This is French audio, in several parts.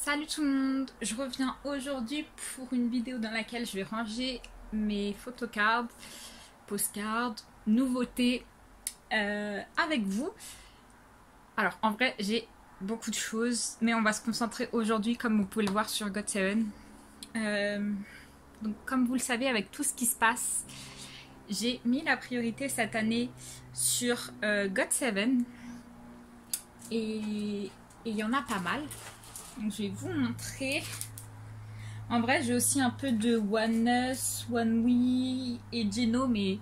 Salut tout le monde, je reviens aujourd'hui pour une vidéo dans laquelle je vais ranger mes photocards, postcards, nouveautés avec vous. Alors en vrai j'ai beaucoup de choses, mais on va se concentrer aujourd'hui comme vous pouvez le voir sur GOT7. Donc comme vous le savez, avec tout ce qui se passe, j'ai mis la priorité cette année sur GOT7 et il y en a pas mal. Donc, je vais vous montrer. En vrai, j'ai aussi un peu de Oneness, OneWe et Geno, mais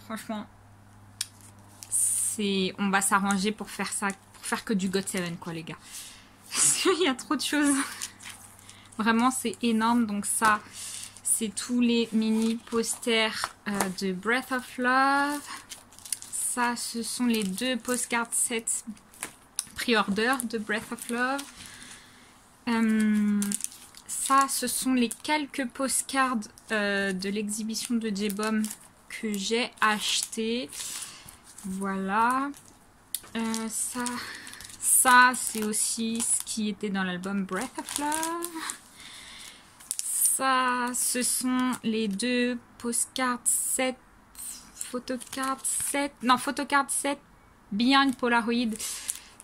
franchement, on va s'arranger pour faire ça, pour faire que du GOT7 quoi, les gars. Il y a trop de choses. Vraiment, c'est énorme. Donc ça, c'est tous les mini posters de Breath of Love. Ça, ce sont les deux postcards sets pre-order de Breath of Love. Ça, ce sont les quelques postcards de l'exhibition de J-Bomb que j'ai acheté. Voilà. Ça c'est aussi ce qui était dans l'album Breath of Love. Ça, ce sont les deux postcards 7, photocard 7 Beyond Polaroid,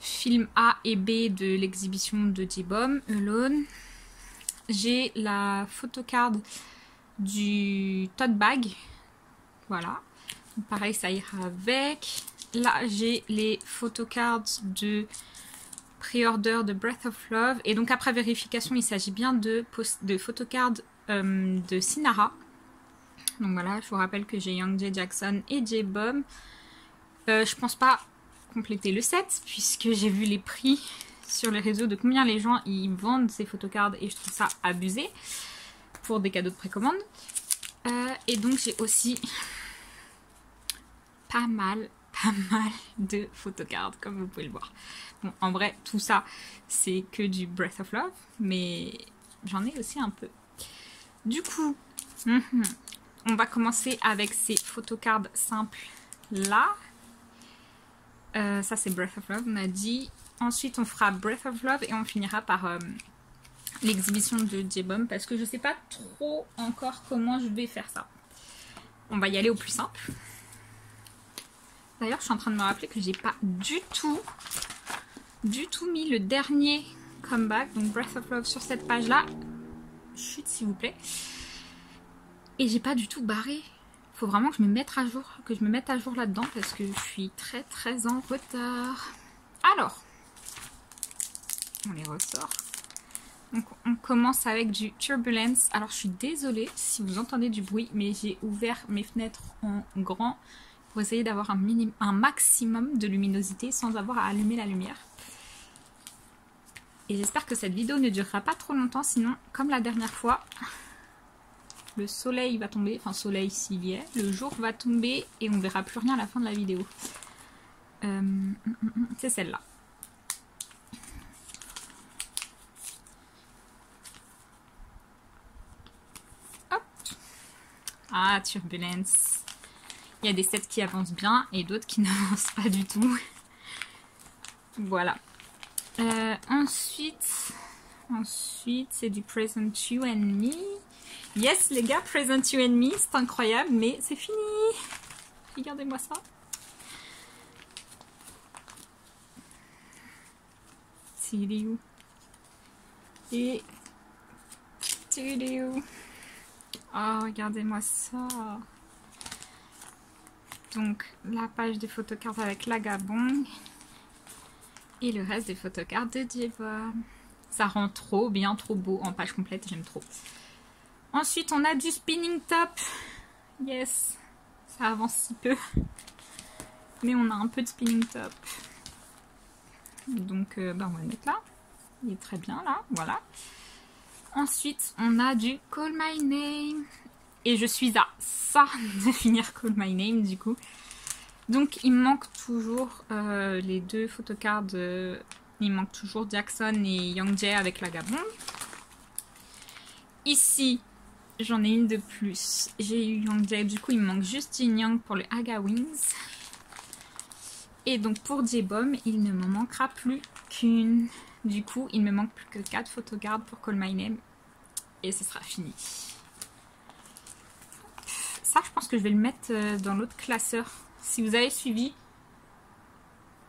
film A et B de l'exhibition de J-Bomb, Alone. J'ai la photocard du tote bag. Voilà. Pareil, ça ira avec. Là, j'ai les photocards de pré-order de Breath of Love. Et donc, après vérification, il s'agit bien de photocards de Sinara. Donc voilà, je vous rappelle que j'ai Young J Jackson et J-Bomb. Je pense pas compléter le set puisque j'ai vu les prix sur les réseaux de combien les gens ils vendent ces photocards et je trouve ça abusé pour des cadeaux de précommande. Et donc j'ai aussi pas mal de photocards comme vous pouvez le voir. Bon, en vrai tout ça c'est que du Breath of Love, mais j'en ai aussi un peu. Du coup on va commencer avec ces photocards simples là. Ça c'est Breath of Love, on a dit. Ensuite on fera Breath of Love et on finira par l'exhibition de J-Bomb parce que je sais pas trop encore comment je vais faire ça. On va y aller au plus simple. D'ailleurs je suis en train de me rappeler que j'ai pas du tout mis le dernier comeback, donc Breath of Love sur cette page là. Chut s'il vous plaît. Et j'ai pas du tout barré. Faut vraiment que je me mette à jour, là-dedans parce que je suis très en retard. Alors, on les ressort. Donc on commence avec du Turbulence. Alors je suis désolée si vous entendez du bruit, mais j'ai ouvert mes fenêtres en grand pour essayer d'avoir un maximum de luminosité sans avoir à allumer la lumière. Et j'espère que cette vidéo ne durera pas trop longtemps, sinon comme la dernière fois, le soleil va tomber, enfin soleil s'il y est, le jour va tomber et on verra plus rien à la fin de la vidéo. C'est celle-là. Hop. Ah, Turbulence. Il y a des sets qui avancent bien et d'autres qui n'avancent pas du tout. Voilà. Ensuite c'est du Present You and Me. Yes les gars, Present You and Me, c'est incroyable, mais c'est fini. Regardez-moi ça. Il est où? Et il est où? Oh, regardez-moi ça. Donc la page des photocards avec la Gabong et le reste des photocards de J-Bomb. Ça rend trop bien, trop beau en page complète, j'aime trop. Ensuite, on a du spinning top. Yes, ça avance si peu. Mais on a un peu de spinning top. Donc, on va le mettre là. Il est très bien là, voilà. Ensuite, on a du Call My Name. Et je suis à ça de finir Call My Name du coup. Donc, il me manque toujours les deux photocards. Il me manque toujours Jackson et Young J avec la Gabon. Ici, j'en ai une de plus. J'ai eu Young J, du coup il me manque juste Jin Young pour le Aga Wings. Et donc pour J-Bomb, il ne m'en manquera plus qu'une. Du coup, il me manque plus que 4 photocards pour Call My Name. Et ce sera fini. Ça, je pense que je vais le mettre dans l'autre classeur. Si vous avez suivi,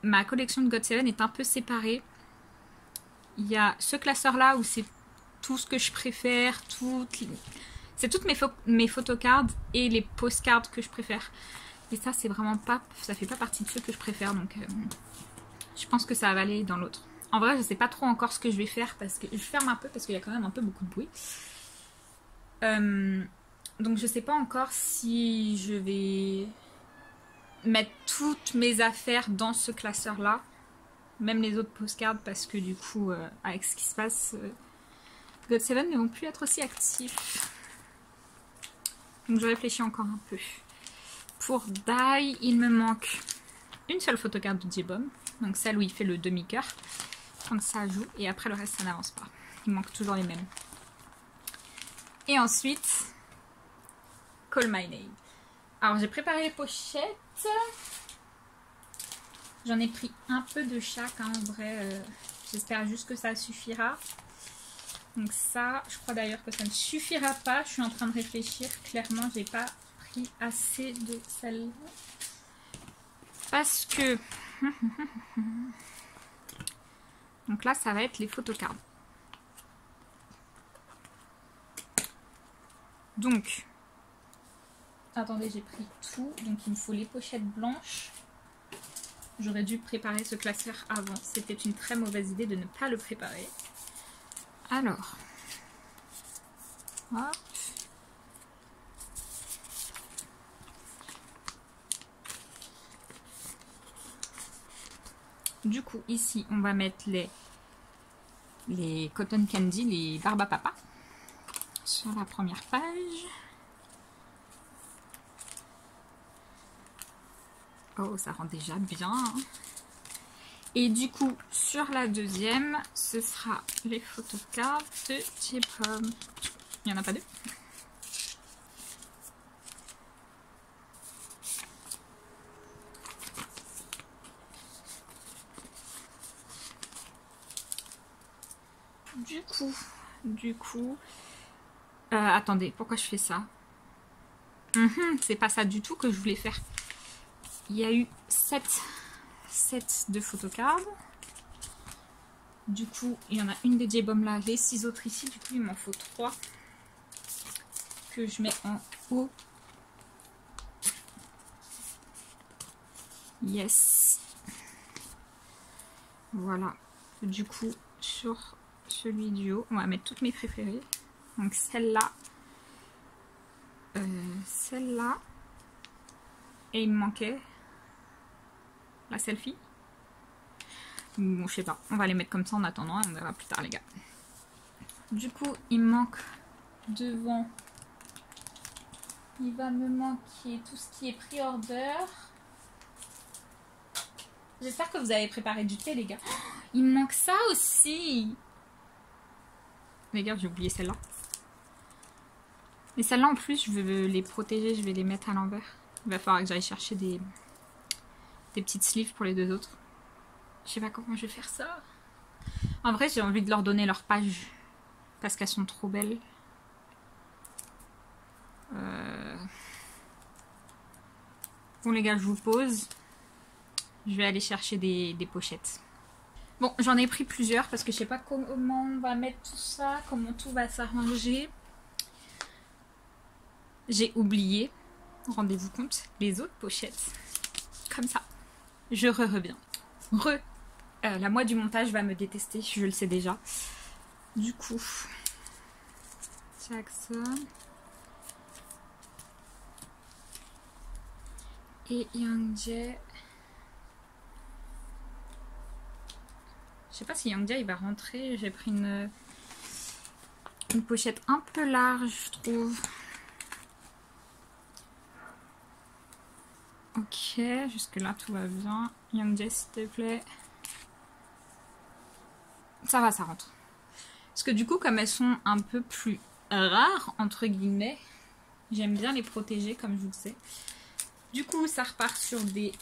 ma collection de GOT7 est un peu séparée. Il y a ce classeur-là où c'est tout ce que je préfère, c'est toutes mes photocards et les postcards que je préfère. Et ça, c'est vraiment pas, ça fait pas partie de ceux que je préfère, donc je pense que ça va aller dans l'autre. En vrai, je sais pas trop encore ce que je vais faire parce que je ferme un peu parce qu'il y a quand même un peu beaucoup de bruit. Donc je sais pas encore si je vais mettre toutes mes affaires dans ce classeur-là, même les autres postcards, parce que du coup, avec ce qui se passe, GOT7 ne vont plus être aussi actifs. Donc je réfléchis encore un peu. Pour Die, il me manque une seule photocard de J-Bomb, donc celle où il fait le demi-cœur. Donc ça joue, et après le reste ça n'avance pas. Il manque toujours les mêmes. Et ensuite, Call My Name. Alors j'ai préparé les pochettes. J'en ai pris un peu de chaque, hein, en vrai. J'espère juste que ça suffira. Donc ça, je crois d'ailleurs que ça ne suffira pas. Je suis en train de réfléchir. Clairement, j'ai pas pris assez de celle-là. Parce que... Donc là, ça va être les photocards. Donc... Attendez, j'ai pris tout. Donc il me faut les pochettes blanches. J'aurais dû préparer ce classeur avant. C'était une très mauvaise idée de ne pas le préparer. Alors... Hop. Du coup, ici, on va mettre les Cotton Candy, les Barbapapa, sur la première page. Oh, ça rend déjà bien. Et du coup, sur la deuxième, ce sera les photocards de J-Bomb. Il n'y en a pas deux. Du coup, attendez, pourquoi je fais ça? C'est pas ça du tout que je voulais faire. Il y a eu 7 sets de photocards. Du coup, il y en a une des J-Bomb là, les 6 autres ici. Du coup, il m'en faut 3 que je mets en haut. Yes. Voilà. Du coup, sur celui du haut, on va mettre toutes mes préférées. Donc celle-là, celle-là, et il me manquait la selfie. Bon, je sais pas, on va les mettre comme ça en attendant et on verra plus tard les gars. Du coup, il me manque devant, il va me manquer tout ce qui est pre-order. J'espère que vous avez préparé du thé les gars. Oh, il me manque ça aussi. Les gars, j'ai oublié celle-là. Et celle-là en plus, je veux les protéger, je vais les mettre à l'envers. Il va falloir que j'aille chercher des petites sleeves pour les deux autres. Je sais pas comment je vais faire ça. En vrai, j'ai envie de leur donner leur page parce qu'elles sont trop belles. Bon les gars, je vous pose. Je vais aller chercher des pochettes. Bon, j'en ai pris plusieurs parce que je sais pas comment on va mettre tout ça, comment tout va s'arranger. J'ai oublié, rendez-vous compte, les autres pochettes. Comme ça. Je reviens. La moitié du montage va me détester, je le sais déjà. Du coup, Jackson. Et Youngjae. Je sais pas si Youngjae il va rentrer. J'ai pris une pochette un peu large, je trouve. Ok, jusque là tout va bien. Youngjae, s'il te plaît. Ça va, ça rentre. Parce que du coup, comme elles sont un peu plus rares, entre guillemets, j'aime bien les protéger, comme je vous disais. Du coup, ça repart sur des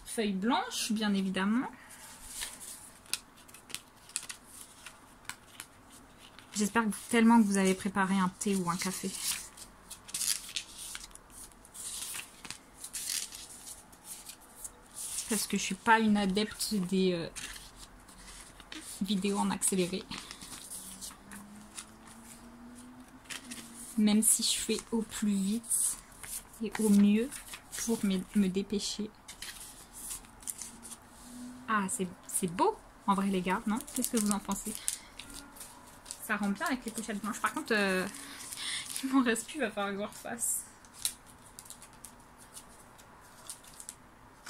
feuilles blanches, bien évidemment. J'espère tellement que vous avez préparé un thé ou un café. Parce que je suis pas une adepte des vidéos en accéléré. Même si je fais au plus vite et au mieux pour me dépêcher. Ah, c'est beau en vrai les gars, non? Qu'est-ce que vous en pensez? Ça rend bien avec les pochettes blanches. Par contre, il m'en reste plus, il va falloir que je refasse.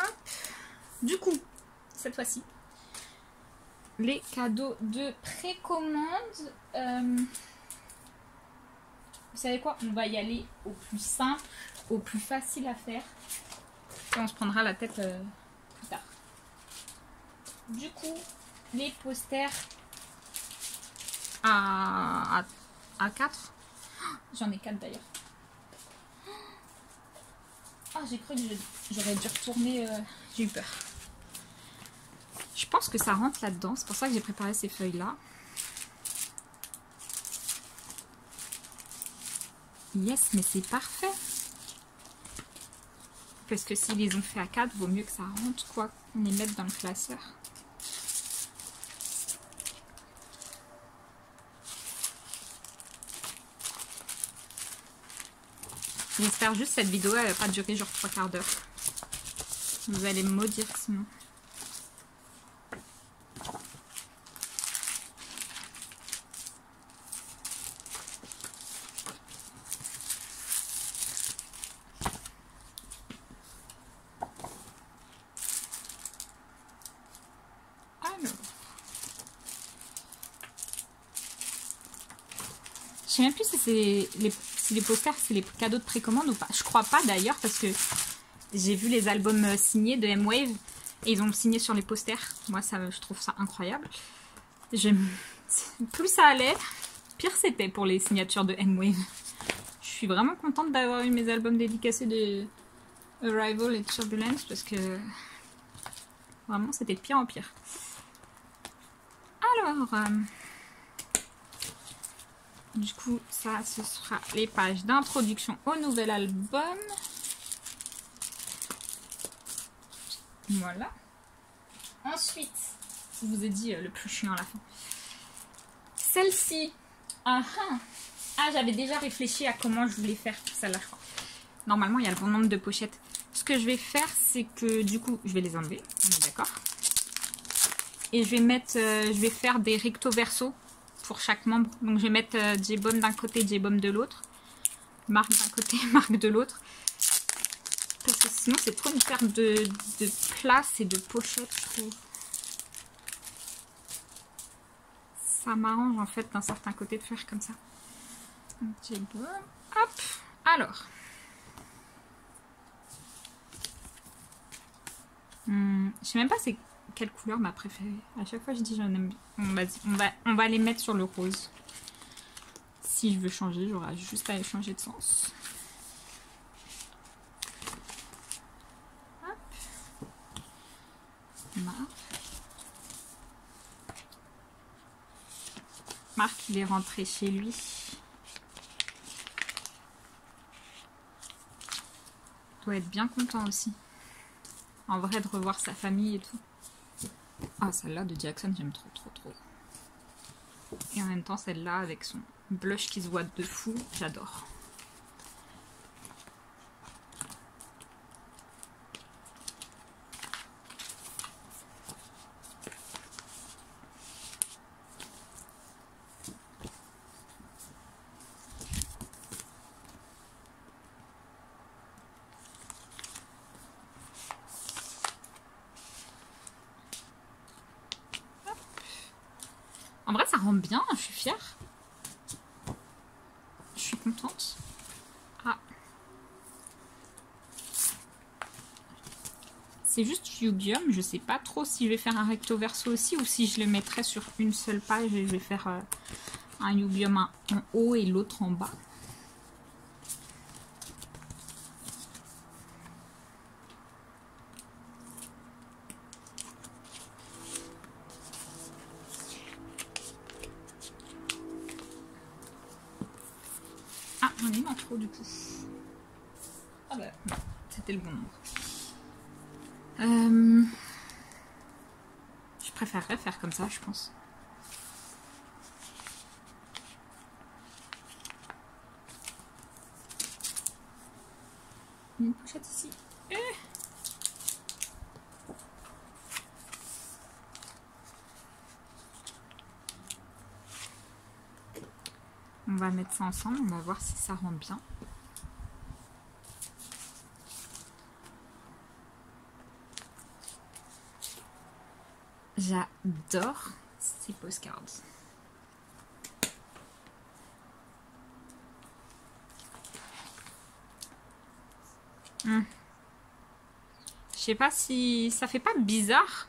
Hop. Du coup, cette fois-ci, les cadeaux de précommande. Vous savez quoi? On va y aller au plus simple, au plus facile à faire. Et on se prendra la tête plus tard. Du coup, les posters à 4. J'en ai 4 d'ailleurs. Ah, j'ai cru que j'aurais dû retourner. J'ai eu peur. Je pense que ça rentre là-dedans. C'est pour ça que j'ai préparé ces feuilles-là. Yes, mais c'est parfait. Parce que s'ils les ont fait à 4, vaut mieux que ça rentre, quoi. On les mette dans le classeur. J'espère juste que cette vidéo elle va pas durer genre 3 quarts d'heure. Vous allez me maudire sinon. Alors. Je sais même plus si c'est les posters, c'est les cadeaux de précommande ou pas. Je crois pas d'ailleurs parce que j'ai vu les albums signés de M-Wave et ils ont signé sur les posters. Moi, ça, je trouve ça incroyable. Plus ça allait, pire c'était pour les signatures de M-Wave. Je suis vraiment contente d'avoir eu mes albums dédicacés de Arrival et Turbulence parce que vraiment c'était de pire en pire. Alors, du coup, ça, ce sera les pages d'introduction au nouvel album. Voilà. Ensuite, je vous ai dit le plus chiant à la fin. Celle-ci. Ah, j'avais déjà réfléchi à comment je voulais faire celle-là, je crois. Normalement, il y a le bon nombre de pochettes. Ce que je vais faire, c'est que du coup, je vais les enlever. On est d'accord. Et je vais mettre, je vais faire des recto verso pour chaque membre. Donc, je vais mettre J-Bomb d'un côté, J-Bomb de l'autre. Marque d'un côté, marque de l'autre. Parce que sinon, c'est trop une perte de place et de pochettes, je trouve. Ça m'arrange en fait d'un certain côté de faire comme ça. J-Bomb. Hop. Alors. Je sais même pas c'est quelle couleur ma préférée. À chaque fois je dis j'en aime bien. On va les mettre sur le rose. Si je veux changer, j'aurai juste à les changer de sens. Hop. Marc, il est rentré chez lui. Il doit être bien content aussi. En vrai, de revoir sa famille et tout. Ah, celle-là de Jackson, j'aime trop, trop, trop. Et en même temps, celle-là avec son blush qui se voit de fou, j'adore. En vrai, ça rend bien, je suis fière. Je suis contente. Ah. C'est juste Yugium, je sais pas trop si je vais faire un recto verso aussi ou si je le mettrai sur une seule page et je vais faire un Yugium en haut et l'autre en bas. J'en ai une en trop du coup. Ah bah non, c'était le bon nombre. Je préférerais faire comme ça, je pense. Une pochette ici. On va mettre ça ensemble, on va voir si ça rend bien. J'adore ces postcards. Je sais pas si ça fait pas bizarre.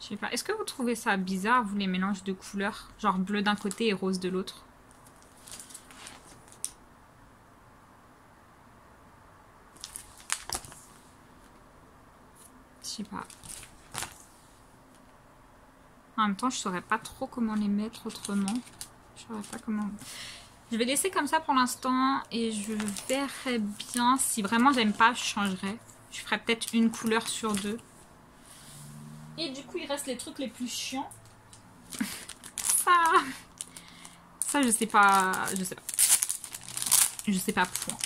Je sais pas. Est-ce que vous trouvez ça bizarre, vous, les mélanges de couleurs? Genre bleu d'un côté et rose de l'autre? Je sais pas. En même temps, je saurais pas trop comment les mettre autrement. Je saurais pas comment... Je vais laisser comme ça pour l'instant et je verrai bien. Si vraiment j'aime pas, je changerai. Je ferai peut-être une couleur sur deux. Et du coup, il reste les trucs les plus chiants. Ça, je sais pas. Je sais pas. Je sais pas, point.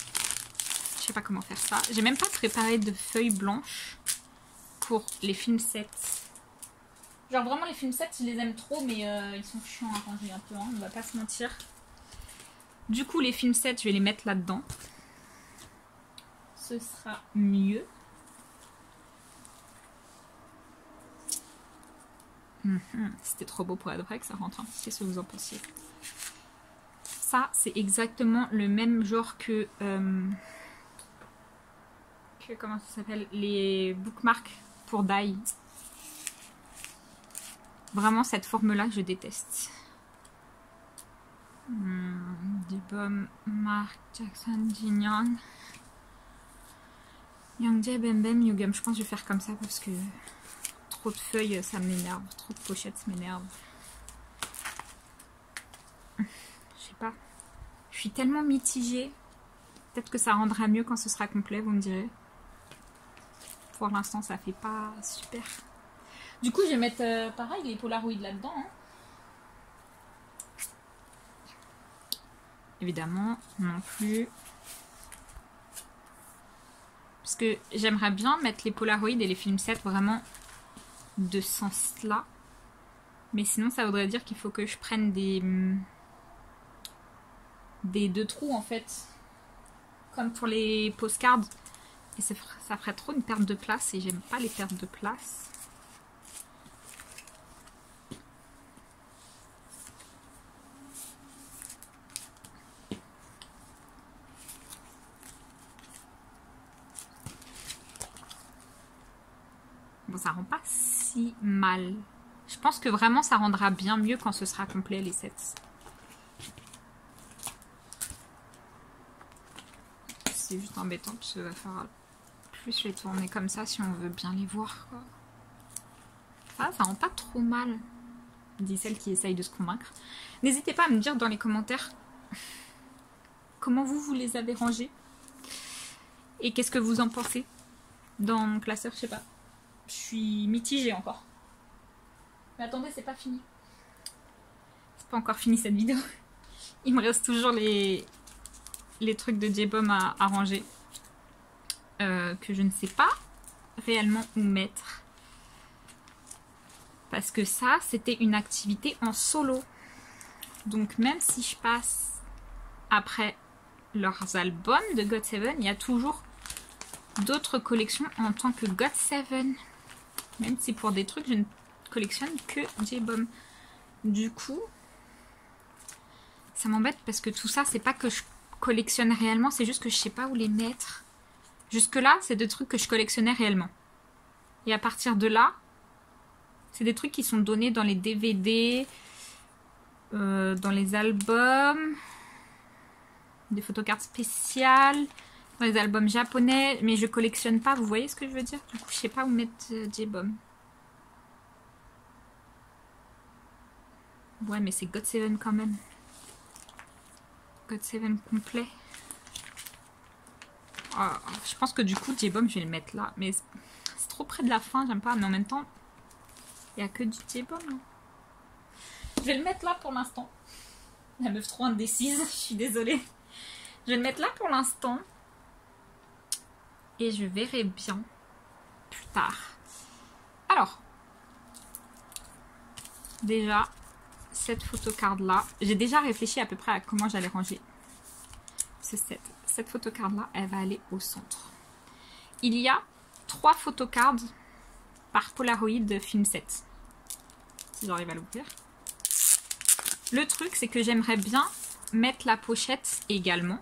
Je sais pas comment faire ça. J'ai même pas préparé de feuilles blanches pour les film sets. Genre vraiment les film sets, je les aime trop, mais ils sont chiants à ranger un peu, hein, on va pas se mentir. Du coup, les film sets, je vais les mettre là-dedans. Ce sera mieux. C'était trop beau pour être vrai que ça rentre. Hein. Qu'est-ce que vous en pensiez? Ça, c'est exactement le même genre que comment ça s'appelle? Les bookmarks pour Die. Vraiment, cette forme-là, je déteste. Jebom, Mark Jackson, Jin Young. Youngjae, Bem Bem, Yugam. Je pense que je vais faire comme ça parce que trop de feuilles, ça m'énerve. Trop de pochettes, ça m'énerve. Je sais pas. Je suis tellement mitigée. Peut-être que ça rendra mieux quand ce sera complet, vous me direz. Pour l'instant, ça fait pas super. Du coup, je vais mettre pareil les Polaroids là-dedans. Hein. Évidemment, non plus. Parce que j'aimerais bien mettre les Polaroids et les film sets vraiment de ce sens-là. Mais sinon, ça voudrait dire qu'il faut que je prenne des deux trous en fait. Comme pour les postcards. Et ça ferait trop une perte de place et j'aime pas les pertes de place. Bon, ça rend pas si mal. Je pense que vraiment ça rendra bien mieux quand ce sera complet les sets. C'est juste embêtant parce qu'il va falloir plus les tourner comme ça si on veut bien les voir. Quoi. Ça rend pas trop mal, dit celle qui essaye de se convaincre. N'hésitez pas à me dire dans les commentaires comment vous les avez rangés et qu'est-ce que vous en pensez. Dans mon classeur, je sais pas. Je suis mitigée encore. Mais attendez, c'est pas fini. C'est pas encore fini cette vidéo. Il me reste toujours les trucs de Jebom à ranger. Que je ne sais pas réellement où mettre. Parce que ça, c'était une activité en solo. Donc même si je passe après leurs albums de GOT7, il y a toujours d'autres collections en tant que GOT7. Même si pour des trucs, je ne collectionne que Jebom. Du coup, ça m'embête parce que tout ça, c'est pas que je collectionne réellement, c'est juste que je sais pas où les mettre. Jusque là, c'est des trucs que je collectionnais réellement. Et à partir de là, c'est des trucs qui sont donnés dans les DVD, dans les albums, des photocards spéciales, dans les albums japonais, mais je collectionne pas, vous voyez ce que je veux dire? Du coup, je sais pas où mettre Jebom. Ouais, mais c'est GOT7 quand même. GOT7 complet. Oh, je pense que du coup, J-Bomb, je vais le mettre là. Mais c'est trop près de la fin, j'aime pas. Mais en même temps, il n'y a que du J-Bomb. Hein. Je vais le mettre là pour l'instant. La meuf trop indécise, je suis désolée. Je vais le mettre là pour l'instant. Et je verrai bien plus tard. Alors, déjà, cette photocard là, j'ai déjà réfléchi à peu près à comment j'allais ranger ce set. Cette photocard là, elle va aller au centre. Il y a 3 photocards par Polaroid film set. Si j'arrive à l'ouvrir. Le truc, c'est que j'aimerais bien mettre la pochette également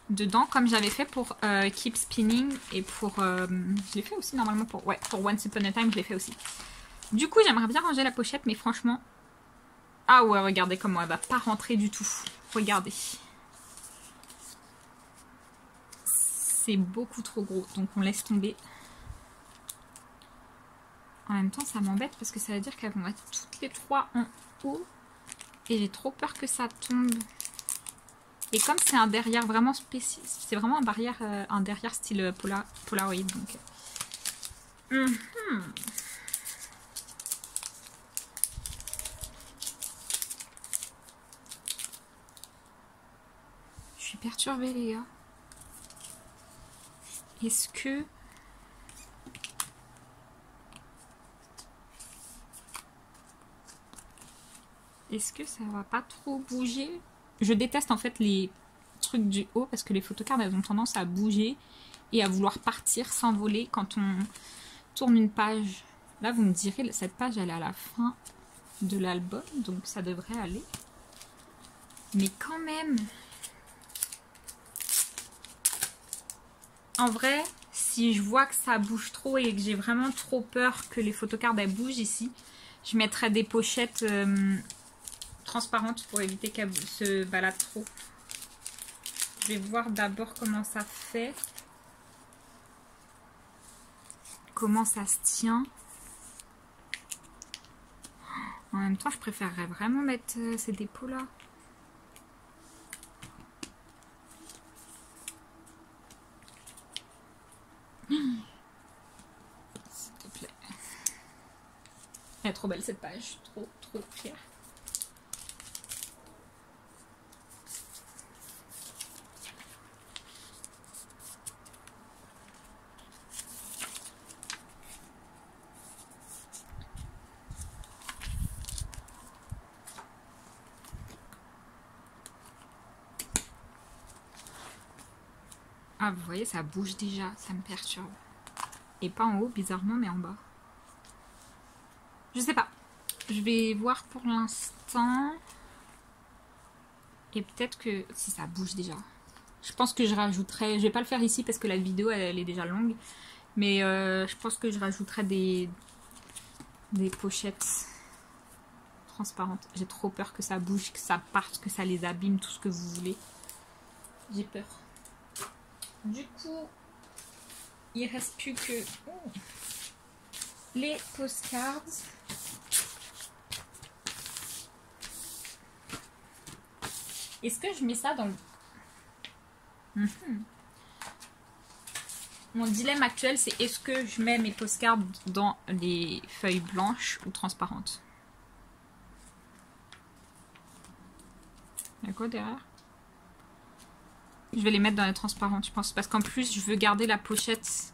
dedans, comme j'avais fait pour Keep Spinning et pour... je l'ai fait aussi normalement pour... Ouais, pour Once Upon a Time, je l'ai fait aussi. Du coup, j'aimerais bien ranger la pochette, mais franchement... Ah ouais, regardez comment elle va pas rentrer du tout. Regardez. C'est beaucoup trop gros, donc on laisse tomber. En même temps, ça m'embête parce que ça veut dire qu'elles vont être toutes les 3 en haut. Et j'ai trop peur que ça tombe. Et comme c'est un derrière vraiment spécial, c'est vraiment un derrière style Polaroid. Donc. Je suis perturbée, les gars. Est-ce que... Est-ce que ça va pas trop bouger? Je déteste en fait les trucs du haut parce que les photocards elles ont tendance à bouger et à vouloir partir, s'envoler quand on tourne une page. Là vous me direz, cette page elle est à la fin de l'album donc ça devrait aller. Mais quand même... En vrai, si je vois que ça bouge trop et que j'ai vraiment trop peur que les photocards elles bougent ici, je mettrai des pochettes... transparente pour éviter qu'elle se balade trop. Je vais voir d'abord comment ça fait. Comment ça se tient. En même temps, je préférerais vraiment mettre ces dépôts là. S'il te plaît. Elle est trop belle cette page. Trop fière. Ah, vous voyez, ça bouge déjà, ça me perturbe. Et pas en haut, bizarrement, mais en bas. Je sais pas. Je vais voir pour l'instant. Et peut-être que... Si ça bouge déjà. Je pense que je rajouterai... Je vais pas le faire ici parce que la vidéo, elle est déjà longue. Mais je pense que je rajouterai des pochettes transparentes. J'ai trop peur que ça bouge, que ça parte, que ça les abîme, tout ce que vous voulez. J'ai peur. Du coup, il reste plus que les postcards. Est-ce que je mets ça dans le... Mon dilemme actuel, c'est est-ce que je mets mes postcards dans les feuilles blanches ou transparentes? Il y a quoi derrière? Je vais les mettre dans les transparentes, je pense. Parce qu'en plus, je veux garder la pochette.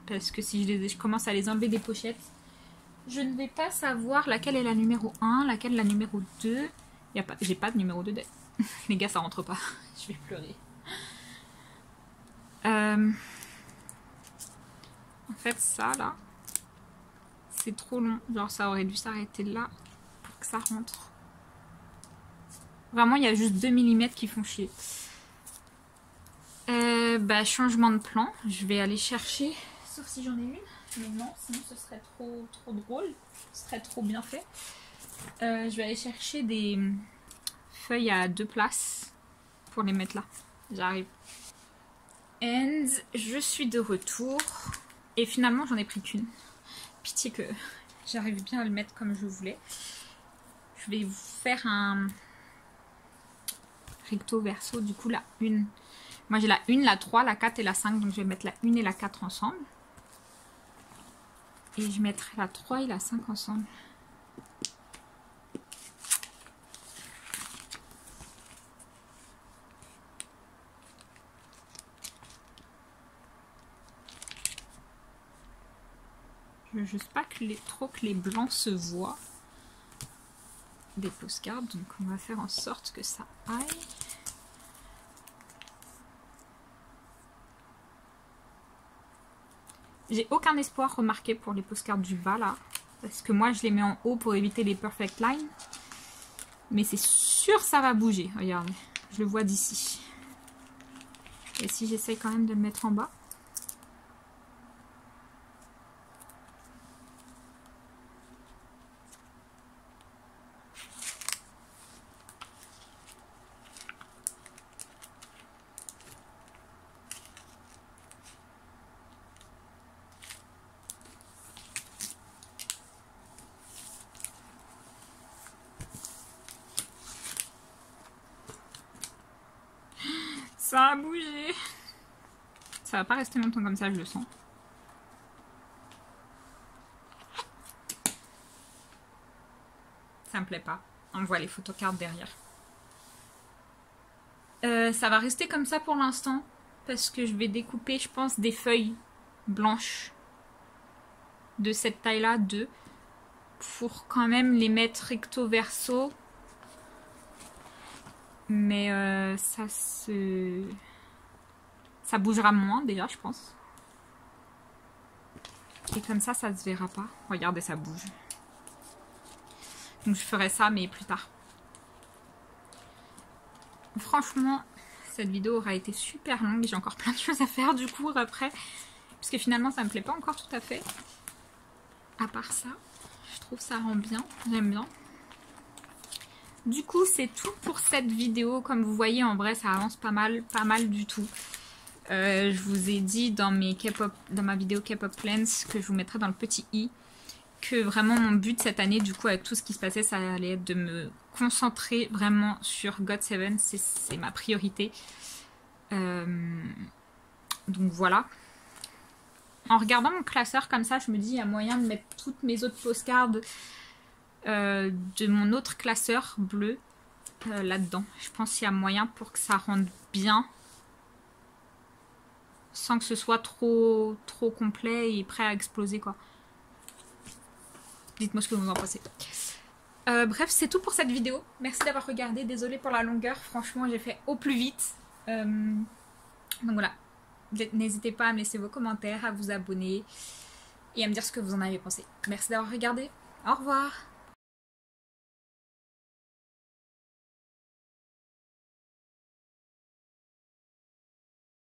Parce que si je commence à les enlever des pochettes, je ne vais pas savoir laquelle est la numéro 1, laquelle est la numéro 2. J'ai pas de numéro 2. Les gars, ça rentre pas. Je vais pleurer. En fait, ça, là, c'est trop long. Genre, ça aurait dû s'arrêter là pour que ça rentre. Vraiment, il y a juste 2 mm qui font chier. Changement de plan. Je vais aller chercher, sauf si j'en ai une. Mais non, sinon ce serait trop drôle. Ce serait trop bien fait. Je vais aller chercher des feuilles à 2 places pour les mettre là. J'arrive. And je suis de retour. Et finalement, j'en ai pris qu'une. Pitié que j'arrive bien à le mettre comme je voulais. Je vais vous faire un recto verso. Du coup, la 1. Moi, j'ai la 1, la 3, la 4 et la 5. Donc, je vais mettre la 1 et la 4 ensemble. Et je mettrai la 3 et la 5 ensemble. Je veux juste pas que trop que les blancs se voient des postcards. Donc, on va faire en sorte que ça aille. J'ai aucun espoir remarqué pour les postcards du bas là. Parce que moi je les mets en haut pour éviter les perfect lines. Mais c'est sûr ça va bouger. Regardez, je le vois d'ici. Et si j'essaye quand même de le mettre en bas. Ça a bougé. Ça va pas rester longtemps comme ça, je le sens. Ça me plaît pas. On voit les photocards derrière. Ça va rester comme ça pour l'instant. Parce que je vais découper, je pense, des feuilles blanches. De cette taille-là, 2. Pour quand même les mettre recto verso. Mais ça bougera moins déjà, je pense. Et comme ça se verra pas. Regardez, ça bouge. Donc je ferai ça, mais plus tard. Franchement, cette vidéo aura été super longue. J'ai encore plein de choses à faire du coup après. Parce que finalement, ça me plaît pas encore tout à fait. À part ça, je trouve ça rend bien. J'aime bien. Du coup, c'est tout pour cette vidéo. Comme vous voyez, en vrai, ça avance pas mal du tout. Je vous ai dit dans ma vidéo K-pop Plans que je vous mettrai dans le petit i que vraiment mon but cette année, du coup, avec tout ce qui se passait, ça allait être de me concentrer vraiment sur GOT7. C'est ma priorité. Donc voilà. En regardant mon classeur comme ça, je me dis il y a moyen de mettre toutes mes autres postcards de mon autre classeur bleu là-dedans. Je pense qu'il y a moyen pour que ça rende bien sans que ce soit trop complet et prêt à exploser quoi. Dites-moi ce que vous en pensez. Bref, c'est tout pour cette vidéo. Merci d'avoir regardé. Désolée pour la longueur. Franchement, j'ai fait au plus vite. Donc voilà. N'hésitez pas à me laisser vos commentaires, à vous abonner et à me dire ce que vous en avez pensé. Merci d'avoir regardé. Au revoir.